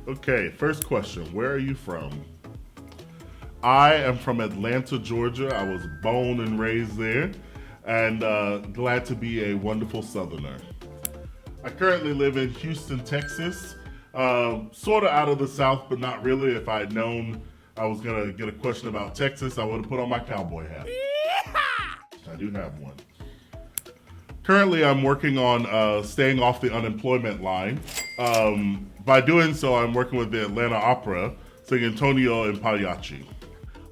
Okay, first question. Where are you from? I am from Atlanta, Georgia. I was born and raised there, and glad to be a wonderful Southerner. I currently live in Houston, Texas. Sort of out of the South, but not really. If I had known I was going to get a question about Texas, I would have put on my cowboy hat. I do have one. Currently, I'm working on staying off the unemployment line. By doing so, I'm working with the Atlanta Opera, singing Tonio and Pagliacci.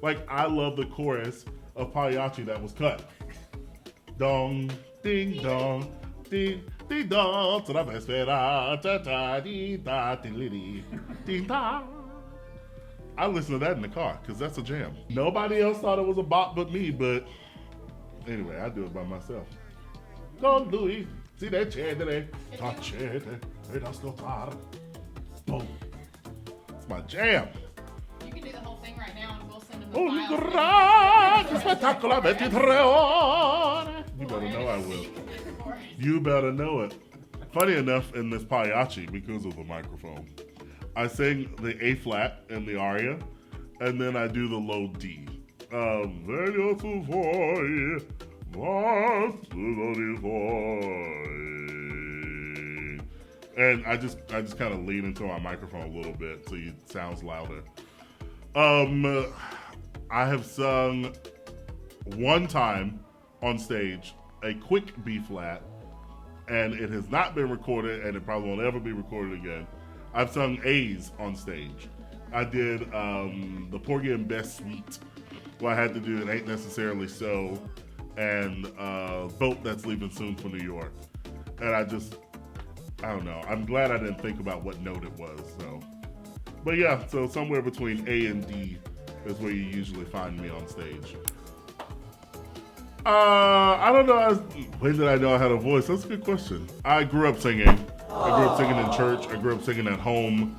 Like, I love the chorus of Pagliacci that was cut. Dong, ding, dong, ding, ding, dong, to la espera, ta ta, dee, da, dee, ding, da. I listen to that in the car, because that's a jam. Nobody else thought it was a bop but me, but anyway, I do it by myself. Don Louis, si decidere, tacete, ed ascoltare. Boom. It's my jam. You can do the whole thing right now and we'll send them the Un file. grande spettacolo 23 ore. You better know I will. You better know it. Funny enough, in this Pagliacci, because of the microphone, I sing the A flat in the aria, and then I do the low D. Veglio tu vuoi, ma tu non vuoi. And I just kind of lean into my microphone a little bit so it sounds louder. I have sung one time on stage a quick B flat, and it has not been recorded, and it probably won't ever be recorded again. I've sung A's on stage. I did the Porgy and Bess suite, where I had to do It Ain't Necessarily So, and Boat That's Leaving Soon for New York. And I don't know. I'm glad I didn't think about what note it was. So, but yeah, so somewhere between A and D is where you usually find me on stage. I don't know. When did I know I had a voice? That's a good question. I grew up singing. I grew up singing in church. I grew up singing at home.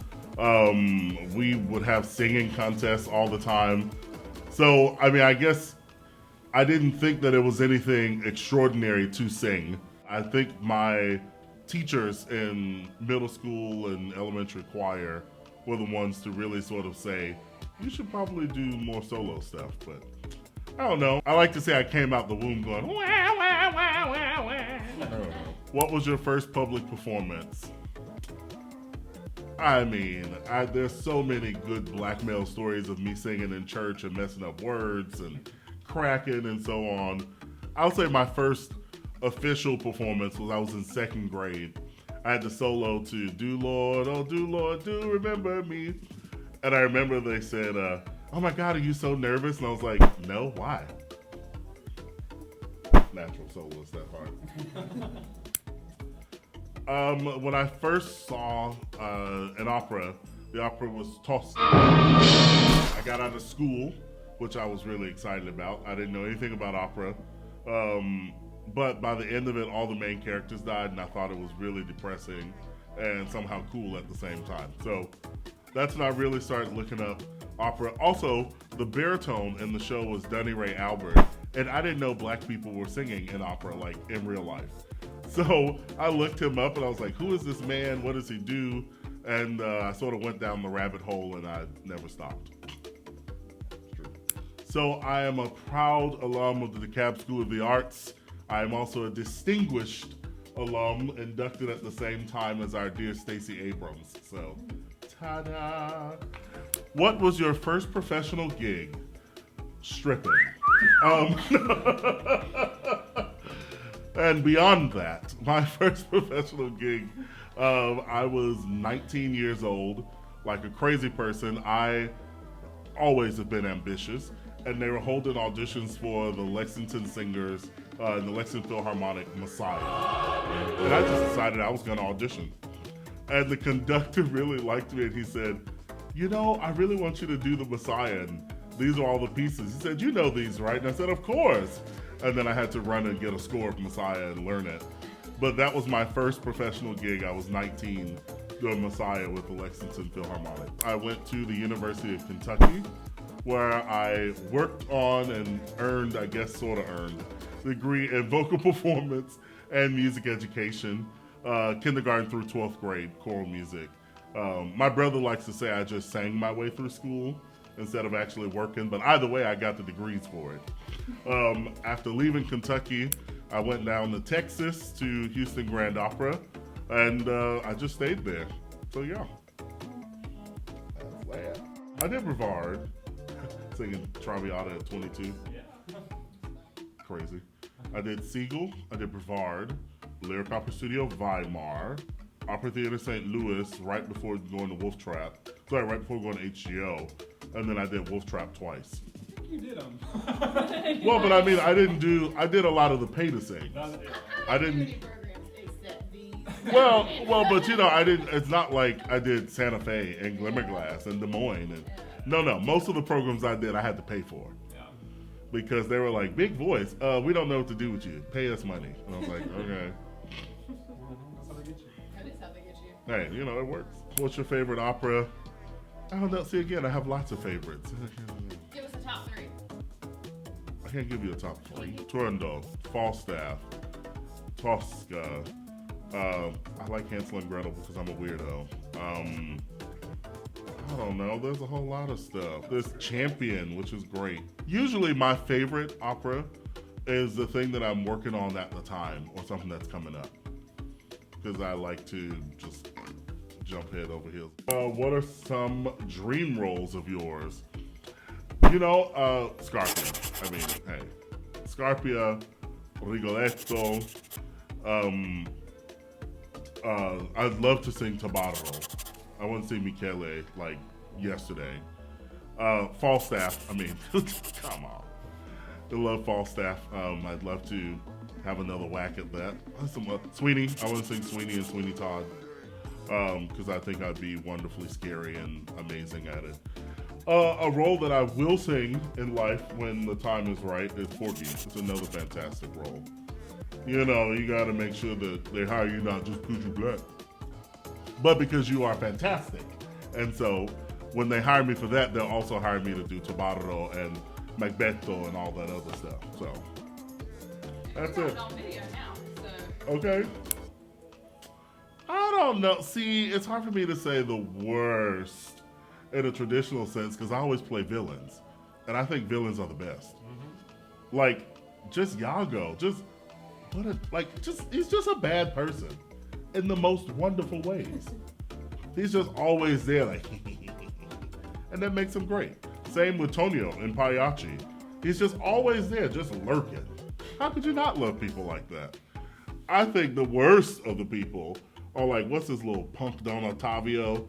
We would have singing contests all the time. So, I mean, I guess I didn't think that it was anything extraordinary to sing. I think my teachers in middle school and elementary choir were the ones to really sort of say, you should probably do more solo stuff, but I don't know. I like to say I came out the womb going, wah, wah, wah, wah, wah. I don't know. What was your first public performance? I mean, there's so many good black male stories of me singing in church and messing up words and cracking and so on. I'll say my first official performance was I was in second grade. I had to solo to Do Lord, oh do Lord, do remember me. And I remember they said, oh my God, are you so nervous? And I was like, no, why? Natural soloist, that part. When I first saw an opera, the opera was Tosti. I got out of school, which I was really excited about. I didn't know anything about opera. But by the end of it, all the main characters died, and I thought it was really depressing and somehow cool at the same time. So that's when I really started looking up opera. Also, the baritone in the show was Dunny Ray Albert, and I didn't know black people were singing in opera, like in real life. So I looked him up and I was like, who is this man? What does he do? And I sort of went down the rabbit hole and I never stopped. So I am a proud alum of the DeKalb School of the Arts. I am also a distinguished alum, inducted at the same time as our dear Stacey Abrams. So, ta-da! What was your first professional gig? Stripping. And beyond that, my first professional gig, I was 19 years old, like a crazy person. I always have been ambitious, and they were holding auditions for the Lexington Singers and the Lexington Philharmonic Messiah. And I just decided I was going to audition. And the conductor really liked me, and he said, you know, I really want you to do the Messiah, and these are all the pieces. He said, you know these, right? And I said, of course. And then I had to run and get a score of Messiah and learn it. But that was my first professional gig. I was 19 doing Messiah with the Lexington Philharmonic. I went to the University of Kentucky, where I worked on and earned, I guess sort of earned, a degree in vocal performance and music education, kindergarten through 12th grade, choral music. My brother likes to say I just sang my way through school instead of actually working, but either way, I got the degrees for it. After leaving Kentucky, I went down to Texas to Houston Grand Opera, and I just stayed there. So yeah, that's that. I did Brevard, singing Traviata at 22. Crazy. I did Siegel, I did Brevard, Lyric Opera Studio Weimar, Opera Theater St. Louis right before going to Wolf Trap. Sorry, right before going to HGO. And then I did Wolf Trap twice. You did them. Well, but I mean, I did a lot of the pay to sing. I didn't. Well, but you know, it's not like I did Santa Fe and Glimmerglass and Des Moines. And, no, most of the programs I did, I had to pay for. Because they were like, big voice, we don't know what to do with you. Pay us money. And I was like, okay. That is how they get you. Hey, you know, it works. What's your favorite opera? I don't know. See, again, I have lots of favorites. Give us the top 3. I can't give you a top 3. Turandot, Falstaff, Tosca. I like Hansel and Gretel because I'm a weirdo. I don't know. There's a whole lot of stuff. There's Champion, which is great. Usually my favorite opera is the thing that I'm working on at the time or something that's coming up. Because I like to just jump head over heels. What are some dream roles of yours? You know, Scarpia. I mean, hey. Scarpia, Rigoletto. I'd love to sing Tabarro. I want to see Michele like yesterday. Falstaff, I mean, come on. I love Falstaff. I'd love to have another whack at that. Sweeney, I want to sing Sweeney and Sweeney Todd because I think I'd be wonderfully scary and amazing at it. A role that I will sing in life when the time is right is Porgy. It's another fantastic role. You know, you got to make sure that they hire you not just because you're black, but because you are fantastic. And so when they hire me for that, they'll also hire me to do Tabarro and Macbetto and all that other stuff. So that's it. On video now, so. Okay. I don't know. See, it's hard for me to say the worst in a traditional sense because I always play villains. And I think villains are the best. Mm-hmm. Like, just Iago. He's just a bad person in the most wonderful ways. He's just always there, like, and that makes him great. Same with Tonio in Pagliacci. He's just always there, just lurking. How could you not love people like that? I think the worst of the people are like, what's this little punk Don Ottavio?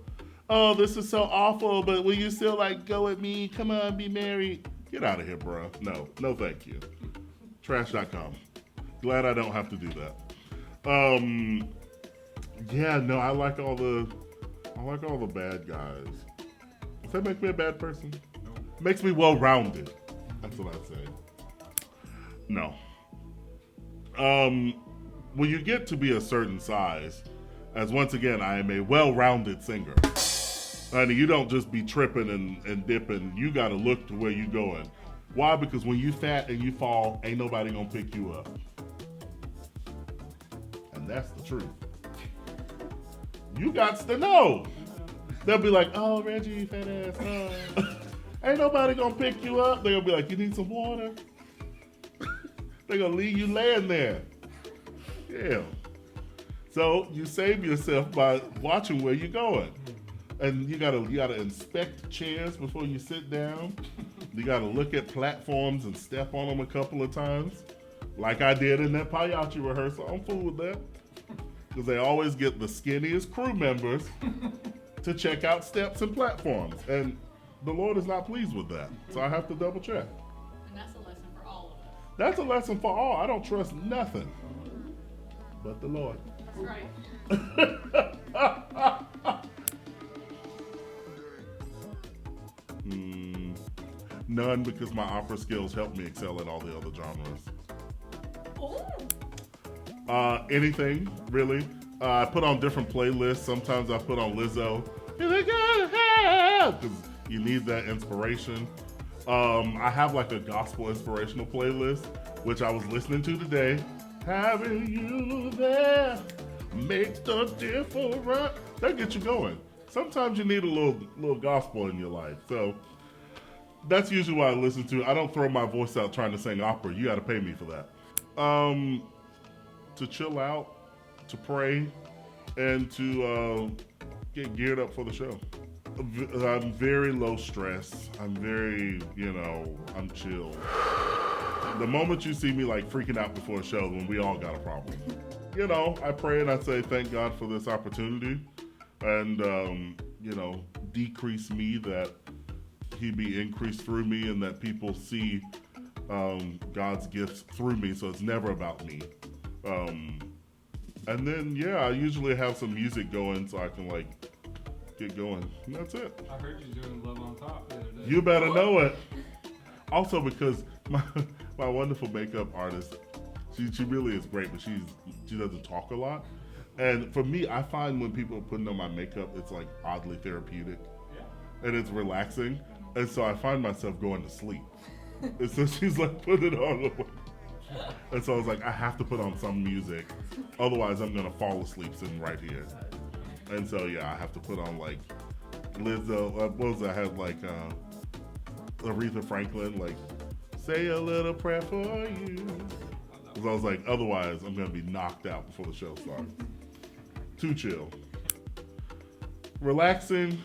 Oh, this is so awful, but will you still like go with me? Come on, be married. Get out of here, bro. No, thank you. Trash.com. Glad I don't have to do that. Yeah, no, I like all the bad guys. Does that make me a bad person? No. Makes me well-rounded. That's what I'd say. No. When you get to be a certain size, as once again, I am a well-rounded singer. Honey, you don't just be tripping and dipping. You gotta look to where you going. Why? Because when you fat and you fall, ain't nobody gonna pick you up. And that's the truth. You got to know. They'll be like, oh, Reggie, you fat ass. Oh. Ain't nobody gonna pick you up. They'll be like, you need some water? They're gonna leave you laying there. Yeah. So you save yourself by watching where you're going. And you gotta inspect chairs before you sit down. You gotta look at platforms and step on them a couple of times. Like I did in that Pagliacci rehearsal. I'm cool with that. Because they always get the skinniest crew members to check out steps and platforms. And the Lord is not pleased with that. So I have to double check. And that's a lesson for all of us. That's a lesson for all. I don't trust nothing but the Lord. That's right. None, because my opera skills help me excel in all the other genres. Anything, really. I put on different playlists. Sometimes I put on Lizzo. Because you need that inspiration. I have like a gospel inspirational playlist, which I was listening to today. Having you there makes the difference. That gets you going. sometimes you need a little gospel in your life. So that's usually what I listen to. I don't throw my voice out trying to sing opera. You got to pay me for that. To chill out, to pray, and to get geared up for the show. I'm very low stress. I'm very, I'm chill. The moment you see me like freaking out before a show, when we all got a problem. I pray and I say thank God for this opportunity, and decrease me that He be increased through me, and that people see God's gifts through me, so it's never about me. And then I usually have some music going so I can get going. And that's it. I heard you doing Love on Top the other day. You better know it. Also, because my wonderful makeup artist, she really is great, but she doesn't talk a lot. And for me, I find when people are putting on my makeup, it's like oddly therapeutic. Yeah. And it's relaxing. And so I find myself going to sleep. And so she's like, put it on. And so I was like, I have to put on some music. Otherwise, I'm going to fall asleep sitting right here. And so, I have to put on like Lizzo. What was it? I had like Aretha Franklin, like, say a little prayer for you. Because I was like, otherwise, I'm going to be knocked out before the show starts. Too chill. Relaxing,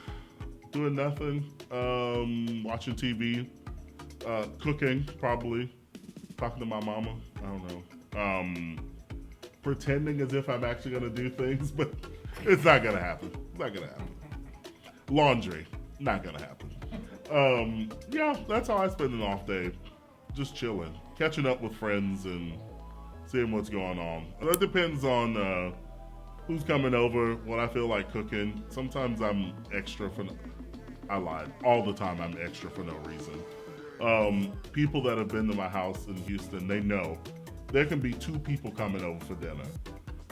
doing nothing, watching TV, cooking, probably, talking to my mama, I don't know. Pretending as if I'm actually going to do things, but it's not going to happen. It's not going to happen. Laundry, not going to happen. That's how I spend an off day. Just chilling, catching up with friends and seeing what's going on. That depends on who's coming over, what I feel like cooking. Sometimes I'm extra I lied. All the time I'm extra for no reason. People that have been to my house in Houston, they know there can be 2 people coming over for dinner.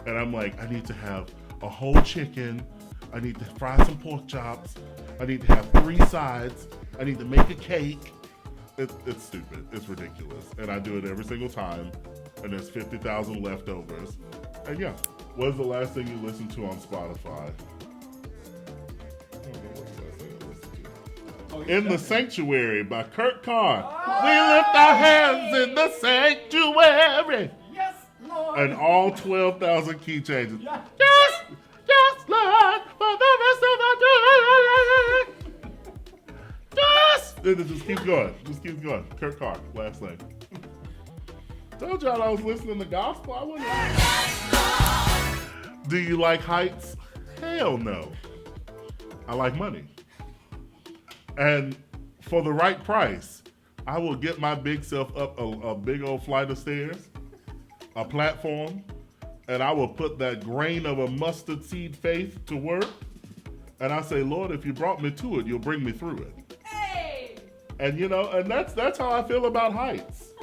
And I'm like, I need to have a whole chicken. I need to fry some pork chops. I need to have 3 sides. I need to make a cake. It's stupid. It's ridiculous. And I do it every single time. And there's 50,000 leftovers. And what's the last thing you listened to on Spotify? In the Sanctuary by Kurt Carr. We lift our hands in the sanctuary. Yes, Lord. And all 12,000 key changes. Yes, Lord, for the rest of our day. Yes. It just keeps going. Just keeps going. Kurt Carr, last name. Told y'all I was listening to gospel. I wasn't. Do you like heights? Hell no. I like money. And for the right price, I will get my big self up a big old flight of stairs, a platform, and I will put that grain of a mustard seed faith to work. And I say, Lord, if you brought me to it, you'll bring me through it. Hey! And and that's how I feel about heights.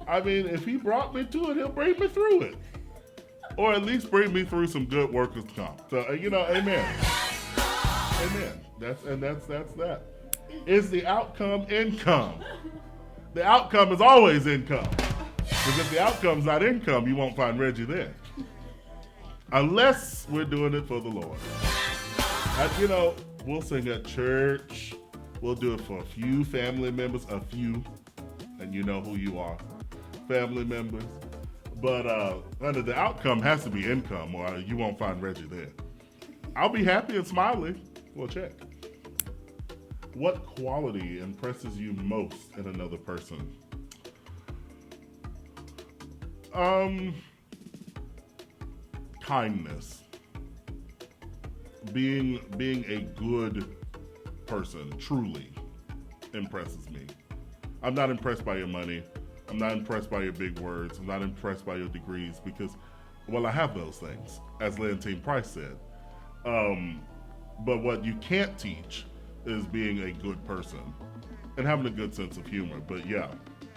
I mean, if he brought me to it, he'll bring me through it. Or at least bring me through some good workers' comp. So, amen. Amen. That's that. Is the outcome income? The outcome is always income. Because if the outcome's not income, you won't find Reggie there. Unless we're doing it for the Lord. We'll sing at church. We'll do it for a few family members, and you know who you are, family members. But the outcome has to be income, or you won't find Reggie there. I'll be happy and smiling. We'll check. What quality impresses you most in another person? Kindness. Being a good person truly impresses me. I'm not impressed by your money. I'm not impressed by your big words. I'm not impressed by your degrees because, I have those things, as Leontine Price said. But what you can't teach is being a good person and having a good sense of humor. But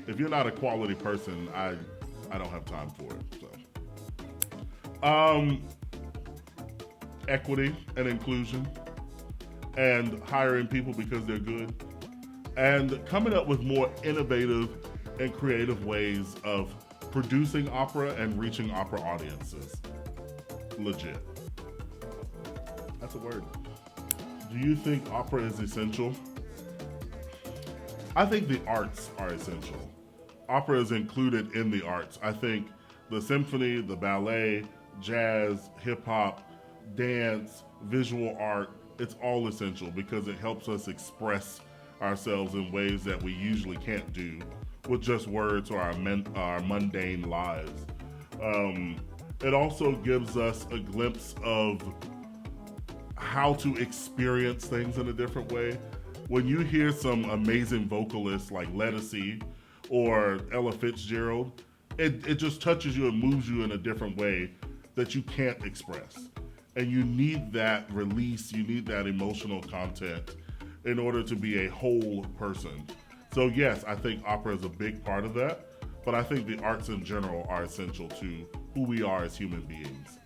if you're not a quality person, I don't have time for it. So, equity and inclusion, and hiring people because they're good, and coming up with more innovative and creative ways of producing opera and reaching opera audiences. Legit. That's a word. Do you think opera is essential? I think the arts are essential. Opera is included in the arts. I think the symphony, the ballet, jazz, hip hop, dance, visual art, it's all essential because it helps us express ourselves in ways that we usually can't do with just words or our mundane lives. It also gives us a glimpse of how to experience things in a different way. When you hear some amazing vocalists like Ledisi or Ella Fitzgerald, it just touches you and moves you in a different way that you can't express. And you need that release, you need that emotional content in order to be a whole person. So yes, I think opera is a big part of that, but I think the arts in general are essential to who we are as human beings.